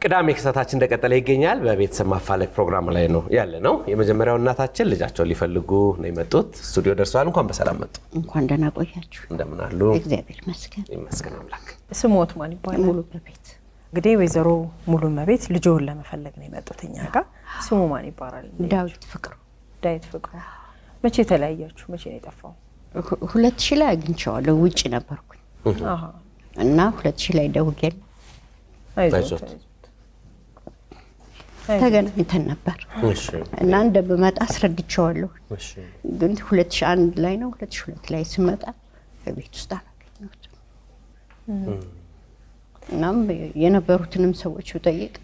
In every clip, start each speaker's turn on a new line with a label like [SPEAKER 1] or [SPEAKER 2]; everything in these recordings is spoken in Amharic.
[SPEAKER 1] ቅዳሜ ክስተታችን እንደቀጠለ ይገኛል በቤተሰብ ማፋለግ ፕሮግራም ላይ ነው ያለነው የመጀመሪያው እናታችን ልጃቸው ሊፈልጉ ነው የመጡት ስቱዲዮ ደርሰዋል እንኳን በሰላም መጡ
[SPEAKER 2] እንኳን ደህና ቆያችሁ
[SPEAKER 1] እንደምን አሉ
[SPEAKER 2] እግዚአብሔር ይመስገን
[SPEAKER 1] ይመስገን አምላክ
[SPEAKER 3] ስሞት ማን ይባላል
[SPEAKER 2] ሙሉ በቤት
[SPEAKER 3] እንግዲህ ወይዘሮ ሙሉ በቤት ልጅውን ለመፈለግ ነው የመጡትኛ ጋር ስሙ ማን ይባላል
[SPEAKER 2] ዳዊት ፍቅሩ
[SPEAKER 3] መቼ ተለያያችሁ መቼ ነው የጠፋው
[SPEAKER 2] 2000 ላይ አግኝቼዋለሁ ውጪ ነበርኩኝ እና 2000 ላይ ደውዬ
[SPEAKER 1] አይዞት
[SPEAKER 2] ተገናኝተን ነበር እና እንደምመጣ አስረድቼዋለሁ ግን 2001 ላይ ነው 2002 ላይ ስመጣ በቤት ውስጥ አገኘሁት እናም የነበሩትንም ሰዎች ጠይቅ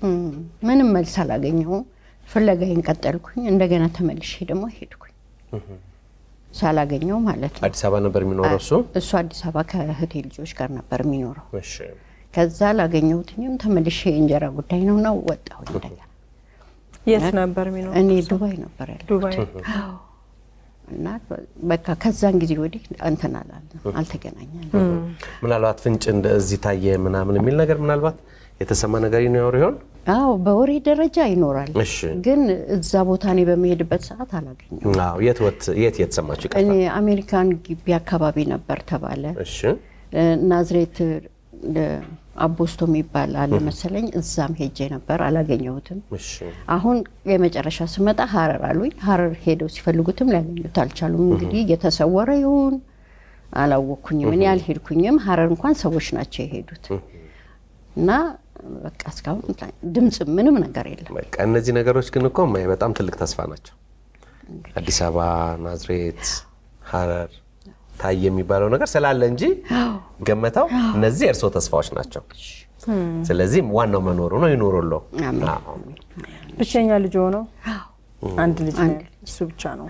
[SPEAKER 2] ምንም መልስ አላገኘሁም ፍለጋዬን ቀጠልኩኝ እንደገና ተመልሼ ደግሞ ሄድኩኝ ሳላገኘው ማለት ነው
[SPEAKER 1] አዲስ አበባ ነበር የሚኖረው
[SPEAKER 2] እሱ አዲስ አበባ ከእህቴ ልጆች ጋር ነበር የሚኖረው ከዛ ላገኘሁትኝም ተመልሼ እንጀራ ጉዳይ ነውና ወጣሁ እንደገና
[SPEAKER 3] የት ነበር የሚኖረው
[SPEAKER 2] እኔ ዱባይ ነበር ያለው
[SPEAKER 3] ዱባይ
[SPEAKER 2] እና በቃ ከዛን ጊዜ ወዲህ አንተናላል አልተገናኘንም
[SPEAKER 1] ምናልባት ፍንጭ እንደዚህ ታየ ምናምን የሚል ነገር ምናልባት የተሰማ ነገር ይኖር ይሆን
[SPEAKER 2] አው በወሬ ደረጃ ይኖራል ግን እዛ ቦታ ነው በመሄድበት ሰዓት አላገኘው
[SPEAKER 1] አው የት ሰማችሁ ይቀርታ
[SPEAKER 2] እኔ አሜሪካን ግቢ አካባቢ ነበር ተባለ
[SPEAKER 1] እሺ
[SPEAKER 2] ናዝሬት አቦስቶ ይባላል መሰለኝ እዛም ሄጄ ነበር አላገኘሁትም
[SPEAKER 1] እሺ
[SPEAKER 2] አሁን የመጨረሻ ስመጣ ሐረር አሉኝ ሐረር ሄደው ሲፈልጉትም ላገኙት አልቻሉም እንግዲህ የተሰወረ ይሁን አላወኩኝም እኔ አልሄድኩኝም ሐረር እንኳን ሰዎች ናቸው የሄዱት እና በቃ እስካሁን ድምጽ ምንም ነገር የለም
[SPEAKER 1] በቃ እነዚህ ነገሮች ግን እኮ በጣም ትልቅ ተስፋ ናቸው አዲስ አበባ ናዝሬት ሐረር ታይ የሚባለው ነገር ስላለ እንጂ ገመታው እነዚህ እርሶ ተስፋዎች ናቸው ስለዚህ ዋናው መኖሩ ነው ይኖርሎ
[SPEAKER 3] ብቸኛ ልጅ ሆኖ አንድ ልጅ እሱ ብቻ ነው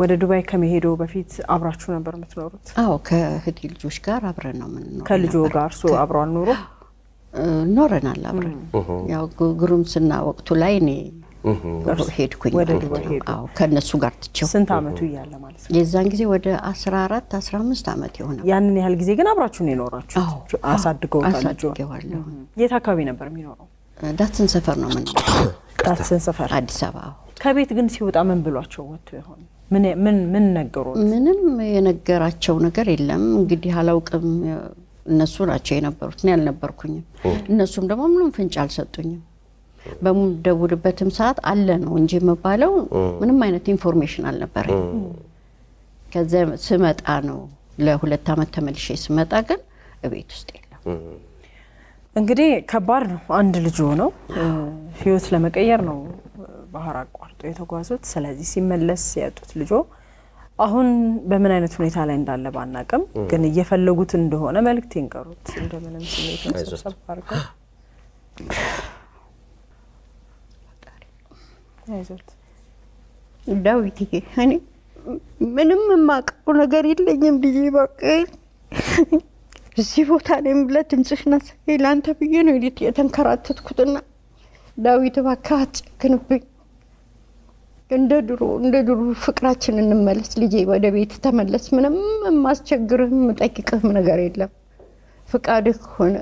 [SPEAKER 3] ወደ ዱባይ ከመሄዶ በፊት አብራችሁ ነበር የምትኖሩት
[SPEAKER 2] አዎ ከእህቴ ልጆች ጋር አብረን ነው የምንኖረው
[SPEAKER 3] ከልጆ ጋር ሶ አብረው አልኖሩ
[SPEAKER 2] ኖረናል አብረን ያው ጉሩምስና ወቅቱ ላይ እኔ ሄድኩኝ
[SPEAKER 3] ወደ ዱባይ ሄዱ
[SPEAKER 2] አዎ ከነሱ ጋር ትቸው
[SPEAKER 3] ስንት አመቱ ይያለ ማለት ነው
[SPEAKER 2] የዛን ጊዜ ወደ 14 15 አመት ይሆናል
[SPEAKER 3] ያንን ያህል ጊዜ ግን አብራችሁ ነው የኖራችሁ አሳድገውታል የት አካባቢ ነበር የሚኖረው
[SPEAKER 2] ዳትሰን ሰፈር ነው ምን
[SPEAKER 3] ዳትሰን ሰፈር
[SPEAKER 2] አዲስ አበባ
[SPEAKER 3] ከቤት ግን ሲወጣ ምን ብሏቸው ወጥቶ ይሆን ምን ነገሩት
[SPEAKER 2] ምንም የነገራቸው ነገር የለም እንግዲህ አላውቅም እነሱ ናቸው የነበሩት እኔ አልነበርኩኝም እነሱም ደግሞ ምንም ፍንጭ አልሰጡኝም በሙደውልበትም ሰዓት አለ ነው እንጂ መባለው ምንም አይነት ኢንፎርሜሽን አልነበረኝ ከዛ ስመጣ ነው ለሁለት አመት ተመልሼ ስመጣ ግን እቤት ውስጥ የለም
[SPEAKER 3] እንግዲህ ከባድ ነው አንድ ልጅ ሆኖ ህይወት ለመቀየር ነው ባህር አቋርጦ የተጓዙት ስለዚህ ሲመለስ ያጡት ልጆ አሁን በምን አይነት ሁኔታ ላይ እንዳለ ባናቀም ግን እየፈለጉት እንደሆነ መልክት ይንገሩት እንደምንም ስሜት ነው ሰፋርካ አይዞት
[SPEAKER 2] ዳዊት እኔ ምንም ማቀው ነገር የለኝም ልጅ በቃ እዚህ ቦታ ላይ ምለት እንጽሽና ሰይላንተ ብዬ ነው የተንከራተትኩትና ዳዊት ባካ አትጨክንብኝ እንደ ድሮ ፍቅራችን እንመለስ ልጄ ወደ ቤት ተመለስ ምንም ማስቸግርህም ጠቂቅህም ነገር የለም ፍቃድህ ሆነ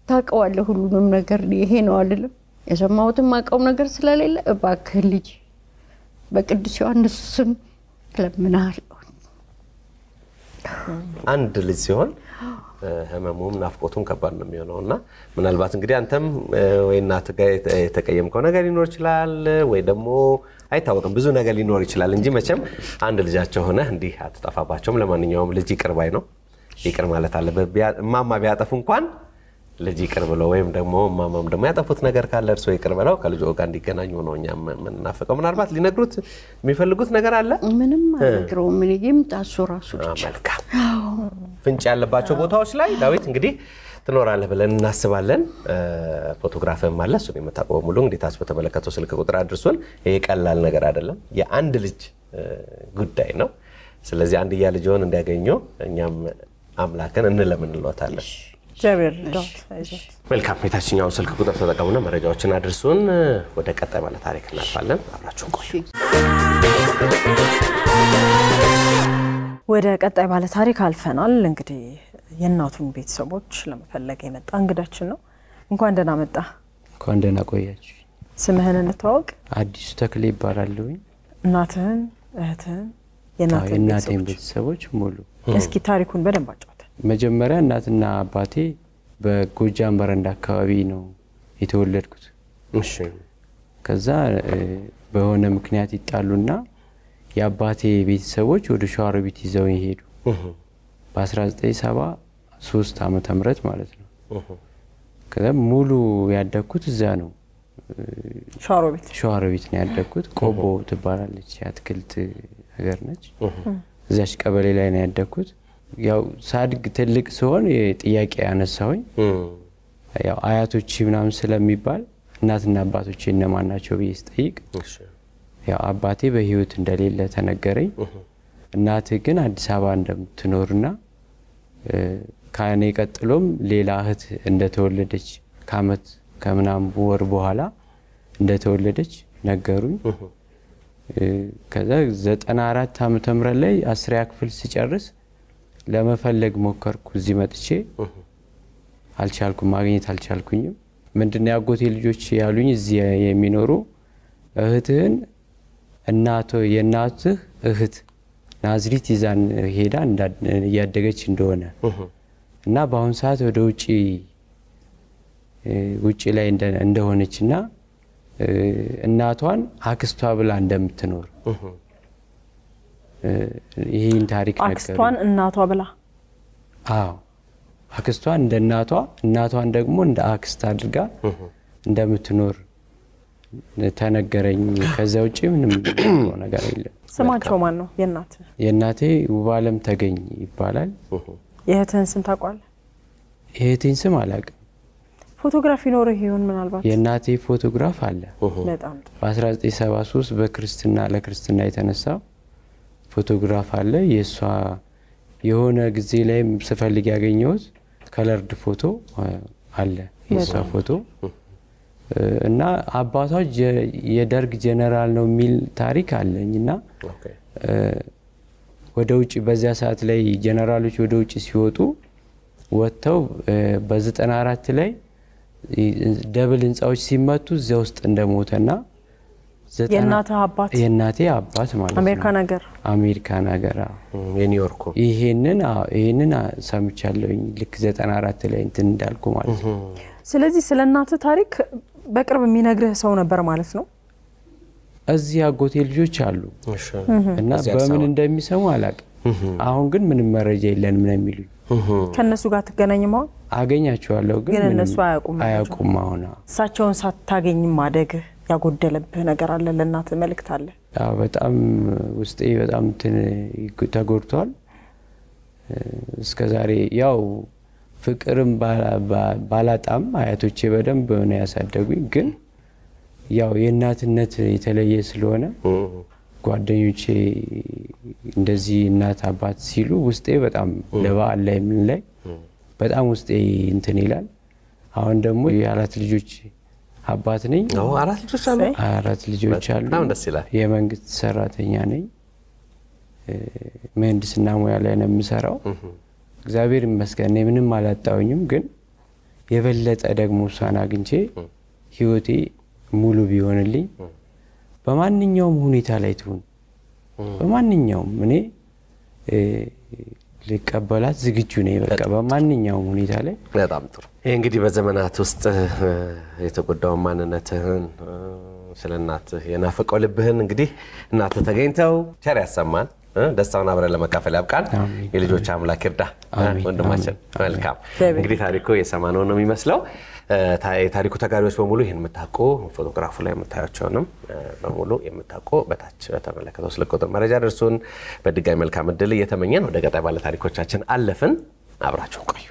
[SPEAKER 2] ታቀዋለህ ሁሉንም ነገር ይሄ ነው አይደለም የሰማሁትም ማቀው ነገር ስለሌለ እባክህ ልጅ በቅዱስ ዮሐንስ ስም ለምናል
[SPEAKER 1] አንድ ልጅ ሲሆን ህመሙም ናፍቆቱም ከባድ ነው የሚሆነውና ምናልባት እንግዲህ አንተም ወይ እናት ጋር የተቀየምከው ነገር ሊኖር ይችላል ወይ ደግሞ አይታወቅም ብዙ ነገር ሊኖር ይችላል እንጂ መቼም አንድ ልጃቸው ሆነ እንዲህ አትጣፋባቸውም ለማንኛውም ልጅ ይቅር ባይ ነው ይቅር ማለት አለበት ማማ ቢያጠፉ እንኳን ልጅ ይቅር ብለው ወይም ደግሞ ማማም ደግሞ ያጠፉት ነገር ካለ እርሶ ይቅር ብለው ከልጆ ጋር እንዲገናኙ ነው እኛም ምንናፈቀው ምናልባት ሊነግሩት የሚፈልጉት ነገር አለ
[SPEAKER 2] ምንም አልነግረው ምን ይምጣሱ ራሱ
[SPEAKER 1] መልካም ፍንጭ ያለባቸው ቦታዎች ላይ ዳዊት እንግዲህ ትኖራለህ ብለን እናስባለን ፎቶግራፍም አለ እሱን የምታቀው ሙሉ እንግዲህ ታስ በተመለከተው ስልክ ቁጥር አድርሱን ይሄ ቀላል ነገር አይደለም የአንድ ልጅ ጉዳይ ነው ስለዚህ አንድ ያ ልጅውን እንዲያገኙ እኛም አምላክን እንለምንልዎታለን
[SPEAKER 3] ጀብር ዶት አይዞት
[SPEAKER 1] መልካም የታችኛው ስልክ ቁጥር ተጠቀሙና መረጃዎችን አድርሱን ወደ ቀጣይ ባለ ታሪክ እናልፋለን አብራችሁን ቆዩ
[SPEAKER 3] ወደ ቀጣይ ባለ ታሪክ አልፈናል እንግዲህ የናቱን ቤተሰቦች ለመፈለግ የመጣ እንግዳችን ነው እንኳን ደህና መጣ።
[SPEAKER 4] እንኳን ደህና ቆያችሁ።
[SPEAKER 3] ስምህን እንተዋወቅ።
[SPEAKER 4] አዲሱ ተክሌ ይባላልኝ።
[SPEAKER 3] እናትህን እህትህን
[SPEAKER 4] የእናቴን ቤተሰቦች ሙሉ
[SPEAKER 3] እስኪ ታሪኩን በደንብ አጫውተን።
[SPEAKER 4] መጀመሪያ እናትና አባቴ በጎጃም በረንዳ አካባቢ ነው የተወለድኩት።
[SPEAKER 1] እሺ ከዛ
[SPEAKER 4] በሆነ ምክንያት ይጣሉና የአባቴ ቤተሰቦች ወደ ሸዋሮቢት ይዘው ይሄዱ። በ1973 ዓመተ ምህረት ማለት ነው። ከዛ ሙሉ ያደግኩት እዛ ነው። ሸዋሮቢት ነው ያደግኩት። ቆቦ ትባላለች የአትክልት ሀገር ነች። እዛች ቀበሌ ላይ ነው ያደግኩት። ያው ሳድግ ትልቅ ሲሆን ጥያቄ ያነሳውኝ ያው አያቶች ምናምን ስለሚባል እናትና አባቶቼ እነማን ናቸው ብዬ ስጠይቅ ያው አባቴ በህይወት እንደሌለ ተነገረኝ። እናቴ ግን አዲስ አበባ እንደምትኖርና ካኔ ቀጥሎም ሌላ እህት እንደተወለደች ከአመት ከምናምን ወር በኋላ እንደተወለደች ነገሩኝ። ከዛ 94 ዓመተ ምህረት ላይ 10ኛ ክፍል ሲጨርስ ለመፈለግ ሞከርኩ። እዚህ መጥቼ አልቻልኩም፣ ማግኘት አልቻልኩኝም። ምንድነው ያጎቴ ልጆች ያሉኝ እዚህ የሚኖሩ እህትህን የእናትህ እህት ናዝሪት ይዛን ሄዳ ያደገች እንደሆነ እና በአሁን ሰዓት ወደ ውጪ ላይ እንደሆነችና እናቷን አክስቷ ብላ እንደምትኖር ይሄን ታሪክ ነገር
[SPEAKER 3] አክስቷን እናቷ ብላ
[SPEAKER 4] አዎ አክስቷን እንደ እናቷን ደግሞ እንደ አክስት አድርጋ እንደምትኖር ተነገረኝ። ከዛ ውጪ ምንም ነገር የለም።
[SPEAKER 3] ስማቸው ማን ነው?
[SPEAKER 4] የእናቴ ውባለም ተገኝ ይባላል።
[SPEAKER 3] የእህትህን ስም ታውቃለህ?
[SPEAKER 4] የእህቴን ስም አላውቅም።
[SPEAKER 3] ፎቶግራፍ ይኖርህ ይሆን ምናልባት?
[SPEAKER 4] የእናቴ ፎቶግራፍ አለ።
[SPEAKER 3] በጣም
[SPEAKER 4] በ1973 ለክርስትና የተነሳ ፎቶግራፍ አለ። የሷ የሆነ ጊዜ ላይ ስፈልግ ያገኘሁት ከለርድ ፎቶ አለ የሷ ፎቶ እና አባቷ የደርግ ጀነራል ነው የሚል ታሪክ አለኝና ወደ ውጪ በዚያ ሰዓት ላይ ጀነራሎች ወደ ውጪ ሲወጡ ወጥተው በ94 ላይ ደብል ህንጻዎች ሲመቱ እዚያ ውስጥ እንደሞተና የእናቴ አባት ማለት ነው አሜሪካን ሀገር
[SPEAKER 1] የኒውዮርክ
[SPEAKER 4] ይሄንን ሰምቻለሁኝ ልክ 94 ላይ እንትን እንዳልኩ ማለት ነው።
[SPEAKER 3] ስለዚህ ስለ እናትህ ታሪክ በቅርብ የሚነግርህ ሰው ነበር ማለት ነው?
[SPEAKER 4] እዚህ አጎቴ ልጆች አሉ እና በምን እንደሚሰሙ አላውቅም። አሁን ግን ምንም መረጃ የለንም ነው የሚሉኝ።
[SPEAKER 3] ከነሱ ጋር ትገናኝም? አሁን
[SPEAKER 4] አገኛቸዋለሁ ግን
[SPEAKER 3] እነሱ
[SPEAKER 4] አያውቁም። አሁን
[SPEAKER 3] እሳቸውን ሳታገኝ ማደግህ ያጎደለብህ ነገር አለ? ለእናትህ መልእክት አለ?
[SPEAKER 4] አዎ በጣም ውስጤ በጣም ተጎድቷል። እስከዛሬ ያው ፍቅርም ባላጣም አያቶቼ በደንብ ነው ያሳደጉኝ። ግን ያው የእናትነት የተለየ ስለሆነ ጓደኞቼ እንደዚህ እናት አባት ሲሉ ውስጤ በጣም ለበዓል ላይ ምን ላይ በጣም ውስጤ እንትን ይላል። አሁን ደግሞ የአራት ልጆች አባት ነኝ። አራት ልጆች አሉ።
[SPEAKER 1] በጣም ደስ ይላል።
[SPEAKER 4] የመንግስት ሰራተኛ ነኝ። ምህንድስና ሙያ ላይ ነው የምሰራው። እግዚአብሔር ይመስገን ምንም አላጣውኝም። ግን የበለጠ ደግሞ እሷን አግኝቼ ህይወቴ ሙሉ ቢሆንልኝ በማንኛውም ሁኔታ ላይ ትሁን በማንኛውም እኔ ልቀበላት ዝግጁ ነኝ። በቃ በማንኛውም ሁኔታ ላይ።
[SPEAKER 1] በጣም ጥሩ። ይሄ እንግዲህ በዘመናት ውስጥ የተጎዳው ማንነትህን ስለናትህ የናፈቀው ልብህን እንግዲህ እናትህ ተገኝተው ቸር ያሰማን፣ ደስታውን አብረን ለመካፈል ያብቃን። የልጆች አምላክ ይርዳ ወንድማችን። መልካም እንግዲህ ታሪኩ የሰማነው ነው የሚመስለው። ታሪኩ ተጋሪዎች በሙሉ ይሄን መታቆ ፎቶግራፉ ላይ መታያቸውንም በሙሉ የምታቆ በታች በተመለከተው ስልክ ቁጥር መረጃ ደርሶን በድጋሚ መልካም እድል እየተመኘን ወደ ቀጣይ ባለ ታሪኮቻችን አለፍን። አብራችሁ ቆዩ።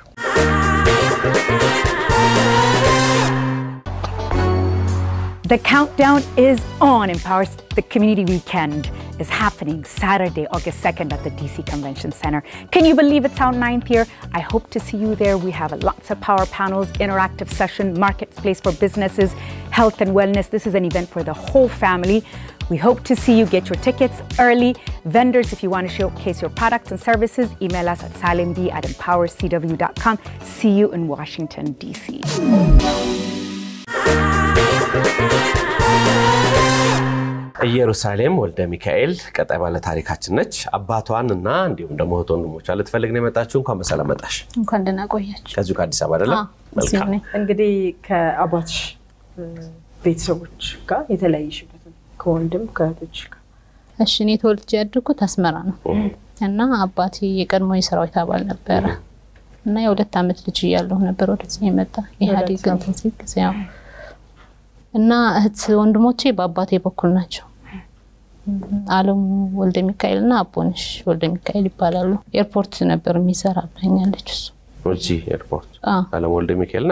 [SPEAKER 5] The countdown is on. Empower the Community Weekend is happening Saturday, August 2nd at the DC Convention Center. Can you believe it's our 9th year? I hope to see you there. We have lots of power panels, interactive session, marketplace for businesses, health and wellness. This is an event for the whole family. We hope to see you get your tickets early. Vendors, if you want to showcase your products and services, email us at salimb@empowercw.com. See you in Washington, D.C.
[SPEAKER 1] ኢየሩሳሌም ወልደ ሚካኤል ቀጣይ ባለ ታሪካችን ነች። አባቷን እና እንዲሁም ደግሞ እህት ወንድሞቿ ልትፈልግ ነው የመጣችው። እንኳን በሰላም መጣሽ።
[SPEAKER 2] እንኳን ደህና ቆያችሁ።
[SPEAKER 1] ከዚሁ ከአዲስ አበባ አይደለም? መልካም።
[SPEAKER 3] እንግዲህ ከአባትሽ ቤተሰቦች ጋር የተለያየሽበት ከወንድም ከእህቶች ጋር?
[SPEAKER 6] እሺ እኔ ተወልጄ ያደግኩት አስመራ ነው እና አባቴ የቀድሞ የሰራዊት አባል ነበር እና የ2 አመት ልጅ እያለሁ ነበር ወደዚህ የመጣ ኢህአዴግ እንትን ሲያው እና እህት ወንድሞቼ በአባቴ በኩል ናቸው። አለም ወልደ ሚካኤልና አቦንሽ ወልደ ሚካኤል ይባላሉ። ኤርፖርት ነበር የሚሰራ ብለኛለች እሱ።
[SPEAKER 1] እዚህ ኤርፖርት አለም ወልደ ሚካኤልና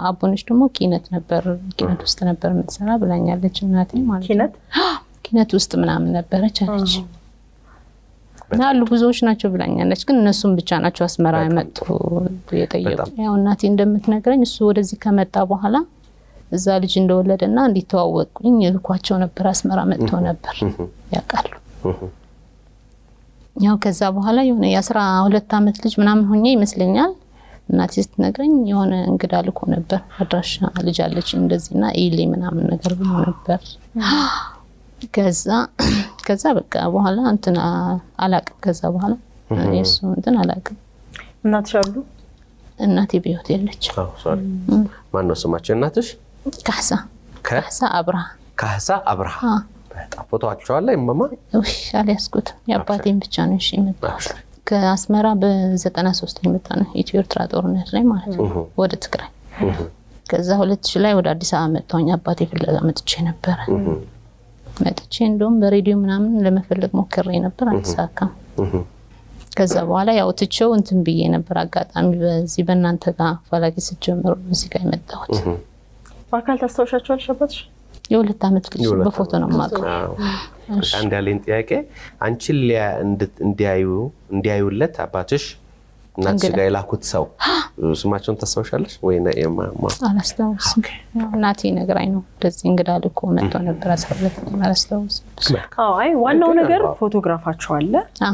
[SPEAKER 6] አቦንሽ ደግሞ ኪነት ነበር ኪነት ውስጥ ነበር የምትሰራ ብለኛለች እናቴ ማለት ነው። ኪነት ውስጥ ምናምን ነበረች አለች። ናሉ ብዙዎች ናቸው ብለኛለች ግን እነሱም ብቻ ናቸው አስመራ የመጡ የጠየቁ። ያው እናቴ እንደምትነግረኝ እሱ ወደዚህ ከመጣ በኋላ እዛ ልጅ እንደወለደና እንዲተዋወቁኝ ይልኳቸው ነበር አስመራ መጥቶ ነበር ያቃሉ። ያው ከዛ በኋላ የሆነ የ12 አመት ልጅ ምናምን ሆኜ ይመስለኛል እናቴ ስትነግረኝ የሆነ እንግዳ ልኮ ነበር አድራሻ ልጅ አለች እንደዚህና ኢሊ ምናምን ነገር ብሎ ነበር። ከዛ በቃ በኋላ እንትን አላቅም። ከዛ በኋላ እሱ እንትን አላቅም።
[SPEAKER 3] እናትሽ አሉ?
[SPEAKER 6] እናቴ በህይወት የለች።
[SPEAKER 1] ሶሪ ማን ነው ስማቸው እናትሽ?
[SPEAKER 6] ካሳ አብርሃ
[SPEAKER 1] በጣም ፎቶአቸው አለ ይማማ?
[SPEAKER 6] እሺ አልያዝኩት የአባቴን ብቻ ነው እሺ የመጣው። ከአስመራ በ93 የመጣ ነው ኢትዮ ኤርትራ ጦርነት ላይ ማለት ነው ወደ ትግራይ። ከዛ 2000 ላይ ወደ አዲስ አበባ መጣሁኝ አባቴ ፍለጋ መጥቼ ነበር። መጥቼ እንደውም በሬዲዮ ምናምን ለመፈለግ ሞክሬ ነበር አልተሳካም። ከዛ በኋላ ያው ትቼው እንትን ብዬ ነበር አጋጣሚ በዚህ በእናንተ ጋር ፈላጊ ሲጀምሩ እዚህ ጋር መጣሁት።
[SPEAKER 3] በአካል ታስተውሻቸዋለሽ አባትሽ?
[SPEAKER 6] የ2 አመት ልጅ በፎቶ ነው የማውቀው።
[SPEAKER 1] አንድ ያለኝ ጥያቄ አንቺ እንዲያዩለት አባትሽ እናትሽ ጋር የላኩት ሰው ስማቸውን ታስተውሻለሽ ወይ ነው?
[SPEAKER 6] አላስተውስም። እናቴ ነግራኝ ነው እንደዚህ እንግዳ ልኮ መጥቶ ነበር አሳለፈ አላስተውስም።
[SPEAKER 3] አይ ዋናው ነገር ፎቶግራፋቸው አለ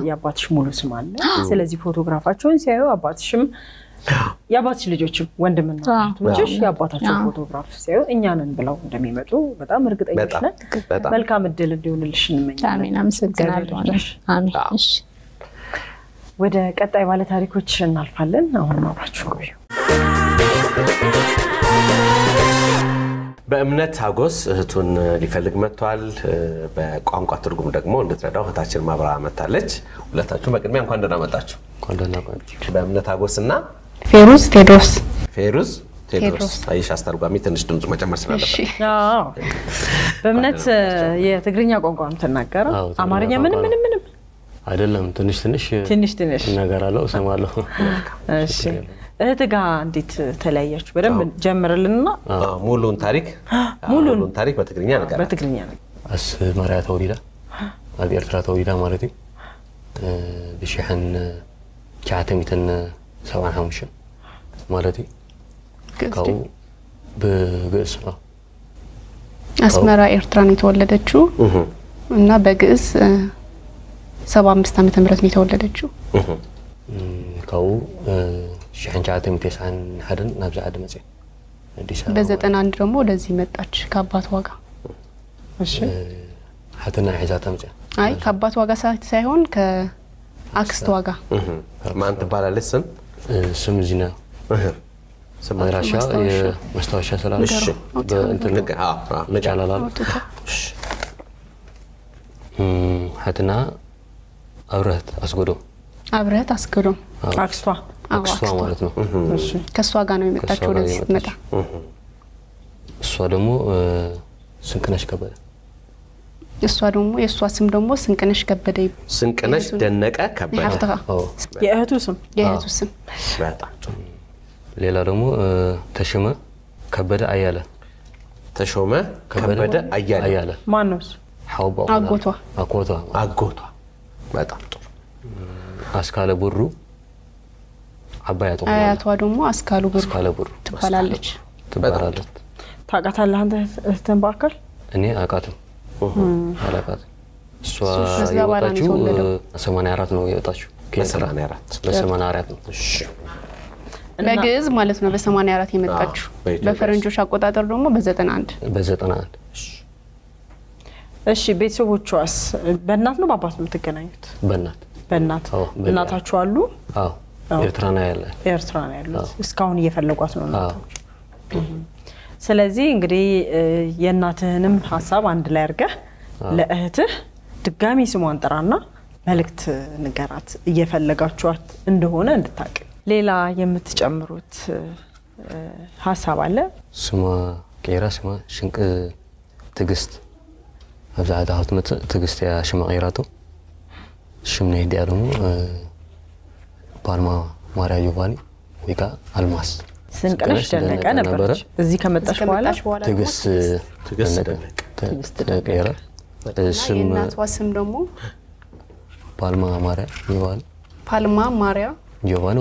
[SPEAKER 3] የአባትሽ ሙሉ ስም አለ። ስለዚህ ፎቶግራፋቸውን ሲያዩ አባትሽም የአባትሽ ልጆችም ወንድምና እህቶችሽ የአባታቸው ፎቶግራፍ ሲያዩ እኛንን ብለው እንደሚመጡ በጣም እርግጠኞች ነን። መልካም እድል እንዲሆንልሽ እንመኛለን።
[SPEAKER 6] አሜን። አመሰግናለሁ። አሜን። እሺ
[SPEAKER 3] ወደ ቀጣይ ባለ ታሪኮች እናልፋለን። አሁን አብራችሁ ቆዩ።
[SPEAKER 1] በእምነት አጎስ እህቱን ሊፈልግ መጥቷል። በቋንቋ ትርጉም ደግሞ እንድትረዳው እህታችን ማብራ መጣለች። ሁለታችሁ በቅድሚያ እንኳን ደህና መጣችሁ።
[SPEAKER 4] እንኳን ደህና ቆያችሁ።
[SPEAKER 1] በእምነት አጎስና
[SPEAKER 2] ፌሩዝ ቴድሮስ
[SPEAKER 1] አይሽ አስተርጓሚ ትንሽ ድምጽ መጨመር ስላለበት።
[SPEAKER 3] በእምነት የትግርኛ ቋንቋ የምትናገረው አማርኛ ምንም
[SPEAKER 4] አይደለም ትንሽ ነገር አለው ሰማለሁ።
[SPEAKER 3] እሺ እህት ጋር እንዴት ተለያያችሁ? በደንብ ጀምርልንና
[SPEAKER 1] ሙሉን ታሪክ በትግርኛ ነገር
[SPEAKER 4] አስመራ ተወሊዳ ኣብ ኤርትራ ተወሊዳ ማለት እዩ ብሽሕን 975 ማለት እዩ ካው በግዕዝ
[SPEAKER 7] አስመራ ኤርትራን የተወለደችው እና በግዕዝ 75 ዓመተ ምህረት ነው የተወለደችው።
[SPEAKER 4] ካው ሸንቻተም ተሳን ሀደን ናብዛ አድመጽ አዲስ አበባ
[SPEAKER 7] በ91 ደግሞ ወደዚህ መጣች ከአባቷ ጋር።
[SPEAKER 3] እሺ
[SPEAKER 4] ሀተና ሒዛተም
[SPEAKER 7] አይ ከአባቷ ጋር ሳይሆን ከአክስቷ ጋር
[SPEAKER 1] ማን ትባላለች?
[SPEAKER 4] ስም ዚና ስም አድራሻ የማስታወሻ ስላለሽ በእንትን ነጫላላ ሀተና አብረት አስገዶም አክስቷ ማለት ነው።
[SPEAKER 7] እሺ ከሷ ጋር ነው የመጣችው ወደዚህ ስትመጣ።
[SPEAKER 4] እሷ ደግሞ ስንቅነሽ ከበደ
[SPEAKER 7] የሷ ስም ደግሞ ስንቅነሽ ከበደ
[SPEAKER 1] ስንቅነሽ ደነቀ ከበደ
[SPEAKER 3] የእህቱ ስም
[SPEAKER 1] በጣም
[SPEAKER 4] ሌላ ደግሞ ተሾመ ከበደ አያለ
[SPEAKER 3] ማን ነው እሱ?
[SPEAKER 1] አጎቷ በጣም ጥሩ።
[SPEAKER 4] አስካለ ብሩ
[SPEAKER 7] አያቷ ደግሞ አስካሉ ብሩ ትባላለች።
[SPEAKER 3] ታውቃታለህ አንተ እህትን በአካል?
[SPEAKER 4] እኔ አውቃትም
[SPEAKER 8] አላቃት እሷ የወጣችው 84 ነው የወጣችው በ84 ነው እሺ
[SPEAKER 7] በግዕዝ ማለት ነው በ84 የመጣችው በፈረንጆች አቆጣጠር ደግሞ በ91
[SPEAKER 3] እሺ ቤተሰቦቿስ በእናት ነው በአባት ነው የምትገናኙት በእናት እናታችሁ አሉ
[SPEAKER 8] አዎ ኤርትራ ነው ያለው
[SPEAKER 3] እስካሁን እየፈለጓት ነው እናታችሁ ስለዚህ እንግዲህ የእናትህንም ሐሳብ አንድ ላይ አድርገህ ለእህትህ ድጋሚ ስሟን ጥራና መልእክት ንገራት እየፈለጋችኋት እንደሆነ እንድታውቅ ሌላ የምትጨምሩት ሐሳብ አለ
[SPEAKER 8] ስሟ ቀይራ ስሟ ሽንቅ ትግስት አብዛዳ ሀትመት ትግስት ያ ሽማ ቀይራቶ ሽምነ ሄዲያ ደግሞ ፓልማ ማርያ ዮባኒ ወይካ አልማስ
[SPEAKER 3] ስንቀነሽ ደነቀ ነበረች እዚህ ከመጣሽ በኋላ
[SPEAKER 8] ትግስት ቀይራ ስም
[SPEAKER 7] የእናቷ ስም ደግሞ
[SPEAKER 8] ፓልማ ማርያ ዮባኒ
[SPEAKER 7] ፓልማ ማርያ
[SPEAKER 8] ዮባኒ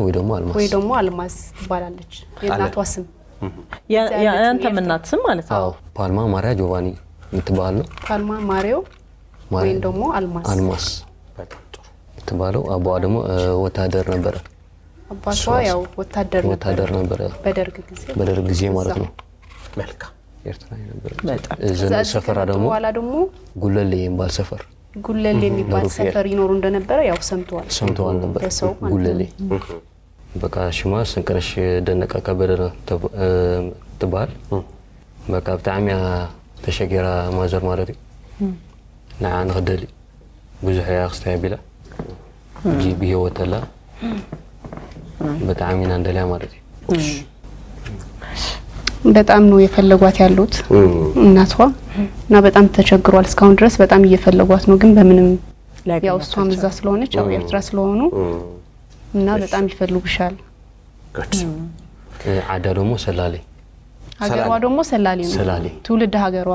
[SPEAKER 8] ወይ ደግሞ
[SPEAKER 7] አልማስ ትባላለች የእናቷ ስም
[SPEAKER 3] ያንተ እናት ስም ማለት ነው
[SPEAKER 8] ፓልማ ማርያ ዮባኒ ምትባል ነው
[SPEAKER 7] ፓልማ ማርያው ወይ ደግሞ አልማስ
[SPEAKER 8] ትባለው አባዋ ደግሞ ወታደር ነበር
[SPEAKER 7] አባቷ ያው ወታደር ነበር በደርግ ጊዜ ማለት ነው
[SPEAKER 1] መልካም
[SPEAKER 8] ኤርትራ ነበር እዚህ ሰፈራ ደግሞ ጉለሌ የሚባል ሰፈር ይኖሩ እንደነበረ ያው ሰምተዋል ነበር ጉለሌ በቃ ሽማ ስንቀነሽ ደነቀ ከበደ ትባል በቃ በጣም ተሸገራ ማዘር ማለት ናን ገደሊ ብዙ ያክስታይ ቢላ ጂቢ ወተላ በጣም እንደላ ማለት
[SPEAKER 7] በጣም ነው የፈለጓት ያሉት እናቷ እና በጣም ተቸግሯል እስካሁን ድረስ በጣም እየፈለጓት ነው ግን በምንም ያው እሷም እዛ ስለሆነች ያው ኤርትራ ስለሆኑ እና በጣም ይፈልጉሻል
[SPEAKER 8] አዳ ደግሞ ሰላሌ
[SPEAKER 7] ሀገሯ ደግሞ ሰላሌ ነው ትውልድ ሀገሯ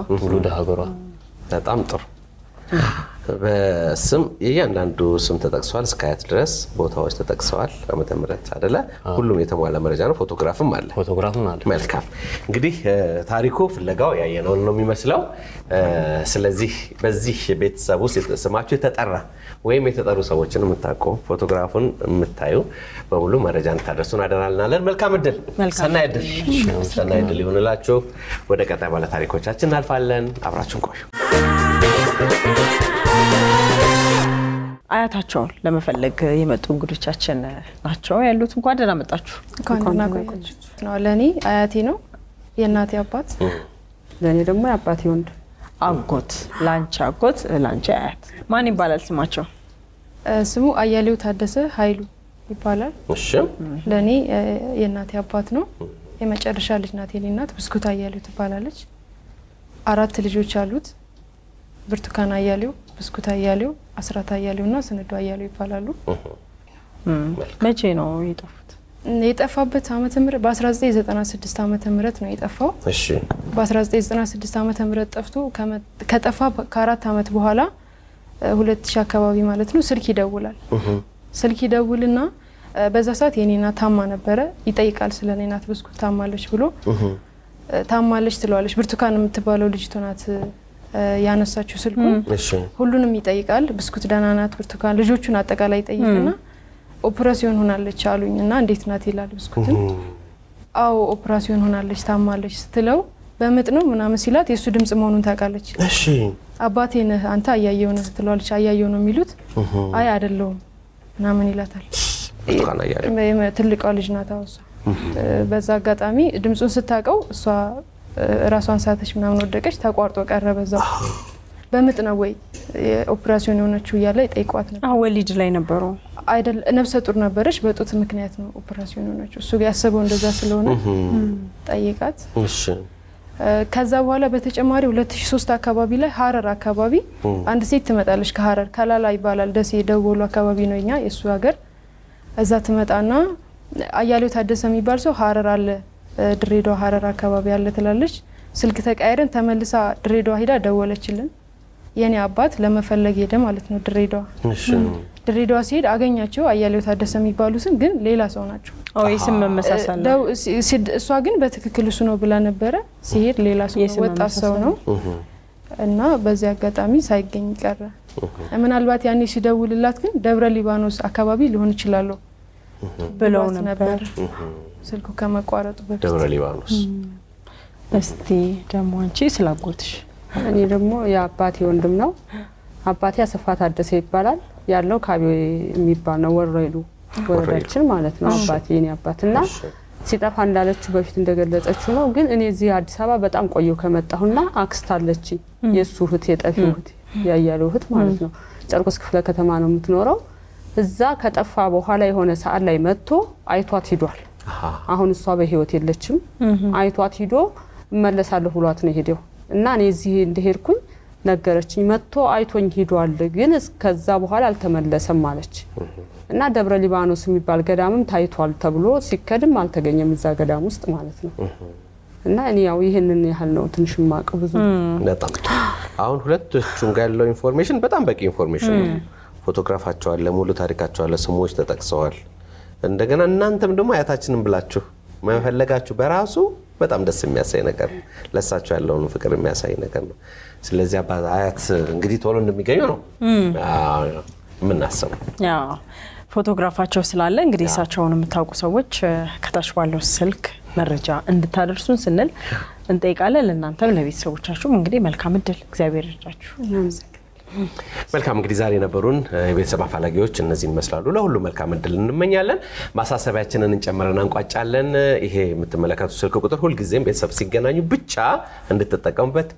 [SPEAKER 1] በጣም ጥሩ በስም የእያንዳንዱ ስም ተጠቅሷል እስካያት ድረስ ቦታዎች ተጠቅሰዋል ዓመተ ምህረት አይደለ ሁሉም የተሟላ መረጃ ነው ፎቶግራፍም አለ መልካም እንግዲህ ታሪኩ ፍለጋው ያየነው ነው የሚመስለው ስለዚህ በዚህ ቤተሰብ ውስጥ ስማችሁ የተጠራ ወይም የተጠሩ ሰዎችን የምታውቁ ፎቶግራፉን የምታዩ በሙሉ መረጃን ታደርሱን አደራልናለን መልካም እድል ሰናይ እድል ይሁንላችሁ ወደ ቀጣይ ባለ ታሪኮቻችን እናልፋለን አብራችሁን ቆዩ
[SPEAKER 3] አያታቸውን ለመፈለግ የመጡ እንግዶቻችን ናቸው ያሉት እንኳን ደህና መጣችሁ
[SPEAKER 9] እንኳን ቆያችሁ ነው ለኔ አያቴ ነው የእናቴ አባት
[SPEAKER 3] ለኔ ደግሞ የአባቴ ወንድ አጎት ላንቺ አጎት ላንቺ አያት ማን ይባላል ስማቸው
[SPEAKER 9] ስሙ አያሌው ታደሰ ኃይሉ ይባላል
[SPEAKER 1] እሺ
[SPEAKER 9] ለኔ የእናቴ አባት ነው የመጨረሻ ልጅ ናት የኔ እናት ብስኩት አያሌው ትባላለች አራት ልጆች አሉት ብርቱካን አያሌው ብስኩት አያሌው አስራት አያሌውና ስንዱ አያሌው ይባላሉ
[SPEAKER 3] መቼ ነው
[SPEAKER 9] የጠፋበት ዓመተ ምህረት በ1996 ዓመተ ምህረት ነው የጠፋው
[SPEAKER 1] እሺ
[SPEAKER 9] በ1996 ዓመተ ምህረት ጠፍቶ ከጠፋ ከአራት ዓመት በኋላ 2000 አካባቢ ማለት ነው ስልክ ይደውልና በዛ ሰዓት የኔና ታማ ነበረ ይጠይቃል ስለኔናት ብስኩት ታማለች ብሎ ታማለች ትለዋለች ብርቱካን የምትባለው ልጅቷ ናት ያነሳችሁ ስልኩ ሁሉንም ይጠይቃል ብስኩት ዳናናት ብርቱካን ልጆቹን አጠቃላይ ይጠይቅና ኦፕሬሽን ሆናለች አሉኝና እንዴት ናት ይላል ብስኩትን አው ኦፕሬሽን ሆናለች ታማለች ስትለው በምጥ ነው ምናምን ሲላት የሱ ድምጽ መሆኑን ታውቃለች
[SPEAKER 1] እሺ
[SPEAKER 9] አባቴ ነህ አንተ አያየው ነህ ስትለዋለች አያየው ነው የሚሉት አይ አይደለም ምናምን ይላታል
[SPEAKER 1] ብርቱካን አያሌው
[SPEAKER 9] ትልቋ ልጅ ናት አውሳ በዛ አጋጣሚ ድምጹን ስታቀው እሷ ራሷን ሳተች ምናምን ወደቀች ተቋርጦ ቀረበዛው በምጥ ነው ወይ ኦፕሬሽን ሆነችው ያለ ይጠይቋት ነበር
[SPEAKER 3] ወሊድ ላይ ነበሩ
[SPEAKER 9] አይደል ነፍሰ ጡር ነበረች በጡት ምክንያት ነው ኦፕሬሽን ሆነችው እሱ ያሰበው እንደዛ ስለሆነ ጠይቃት
[SPEAKER 1] እሺ
[SPEAKER 9] ከዛ በኋላ በተጨማሪ 2003 አካባቢ ላይ ሐረር አካባቢ አንድ ሴት ትመጣለች ከሐረር ከላላ ይባላል ደሴ ደወሉ አካባቢ ነውኛ የሱ ሀገር እዛ ትመጣና አያሌው ታደሰ የሚባል ሰው ሐረር አለ ድሬዳዋ ሐረር አካባቢ አለ ትላለች ስልክ ተቀያይረን ተመልሳ ድሬዳዋ ሄዳ ደወለችልን የኔ አባት ለመፈለግ ሄደ ማለት ነው ድሬዳዋ
[SPEAKER 1] እሺ
[SPEAKER 9] ድሬዳዋ ሲሄድ አገኛቸው አያሌው ታደሰ የሚባሉትን ግን ሌላ ሰው ናቸው
[SPEAKER 3] ስም መመሳሰል
[SPEAKER 9] እሷ ግን በትክክል እሱ ነው ብላ ነበረ ሲሄድ ሌላ ሰው ወጣ ሰው ነው እና በዚህ አጋጣሚ ሳይገኝ ቀረ ምናልባት ያኔ ሲደውልላት ግን ደብረ ሊባኖስ አካባቢ ሊሆን ይችላል
[SPEAKER 3] ብለው ነበር
[SPEAKER 9] ስልኩ ከመቋረጡ በፊት
[SPEAKER 1] ደብረ ሊባኖስ
[SPEAKER 3] እስቲ ደሞ አንቺ ስላጎትሽ
[SPEAKER 10] እኔ ደግሞ የአባቴ ወንድም ነው አባቴ አሰፋ ታደሰ ይባላል ያለው ካቢ የሚባል ነው ወረይሉ ወረዳችን ማለት ነው አባቴ የኔ አባትና ሲጠፋ እንዳለችው በፊት እንደገለጸችው ነው ግን እኔ እዚህ አዲስ አበባ በጣም ቆየው ከመጣሁና አክስት አለች የሱ እህት የጠፊው እህት ያያለው እህት ማለት ነው ጨርቆስ ክፍለ ከተማ ነው የምትኖረው እዛ ከጠፋ በኋላ የሆነ ሰዓት ላይ መጥቶ አይቷት ሂዷል አሁን እሷ በህይወት የለችም አይቷት ሂዶ መለሳለሁ ብሏት ነው ሄደው እና እኔ እዚህ እንደሄድኩኝ ነገረችኝ መጥቶ አይቶኝ ሂዷል ግን ከዛ በኋላ አልተመለሰም ማለች እና ደብረ ሊባኖስ የሚባል ገዳምም ታይቷል ተብሎ ሲከድም አልተገኘም እዛ ገዳም ውስጥ ማለት ነው እና እኔ ያው ይሄንን ያህል ነው ትንሽ ማቅ ብዙ
[SPEAKER 1] በጣም አሁን ሁለቱም ጋር ያለው ኢንፎርሜሽን በጣም በቂ ኢንፎርሜሽን ነው ፎቶግራፋቸው አለ ሙሉ ታሪካቸው አለ ስሞች ተጠቅሰዋል እንደገና እናንተም ደግሞ አያታችንን ብላችሁ መፈለጋችሁ በራሱ በጣም ደስ የሚያሳይ ነገር ለሳቸው ያለውን ፍቅር የሚያሳይ ነገር ነው ስለዚህ አያት እንግዲህ ቶሎ እንደሚገኙ ነው ምን አሰቡ
[SPEAKER 3] ያው ፎቶግራፋቸው ስላለ እንግዲህ እሳቸውን የምታውቁ ሰዎች ከታች ባለው ስልክ መረጃ እንድታደርሱን ስንል እንጠይቃለን ለእናንተም ለቤተሰቦቻችሁም እንግዲህ መልካም እድል እግዚአብሔር ይርዳችሁ
[SPEAKER 1] መልካም እንግዲህ ዛሬ ነበሩን የቤተሰብ አፋላጊዎች እነዚህን መስላሉ ለሁሉ መልካም እድል እንመኛለን ማሳሰቢያችንን እንጨምረና እንቋጫለን ይሄ የምትመለከቱ ስልክ ቁጥር ሁሉ ጊዜም ቤተሰብ ሲገናኙ ብቻ እንድትጠቀሙበት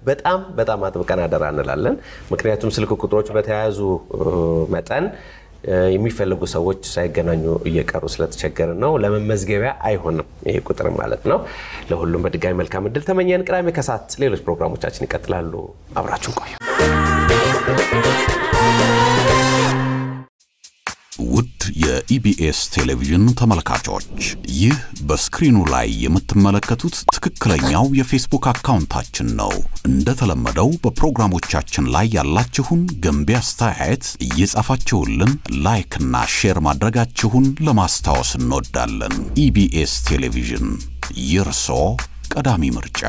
[SPEAKER 1] በጣም አጥብቀን አደራ እንላለን ምክንያቱም ስልክ ቁጥሮች በተያያዙ መጠን የሚፈልጉ ሰዎች ሳይገናኙ እየቀሩ ስለተቸገረ ነው ለመመዝገቢያ አይሆንም ይሄ ቁጥር ማለት ነው ለሁሉም በድጋሚ መልካም እድል ተመኘን ቅዳሜ ከሰዓት ሌሎች ፕሮግራሞቻችን ይቀጥላሉ አብራችሁን ቆዩ
[SPEAKER 11] ውድ የኢቢኤስ ቴሌቪዥን ተመልካቾች ይህ በስክሪኑ ላይ የምትመለከቱት ትክክለኛው የፌስቡክ አካውንታችን ነው እንደተለመደው በፕሮግራሞቻችን ላይ ያላችሁን ገንቢ አስተያየት እየጻፋችሁልን ላይክ እና ሼር ማድረጋችሁን ለማስታወስ እንወዳለን ኢቢኤስ ቴሌቪዥን የርሶ ቀዳሚ ምርጫ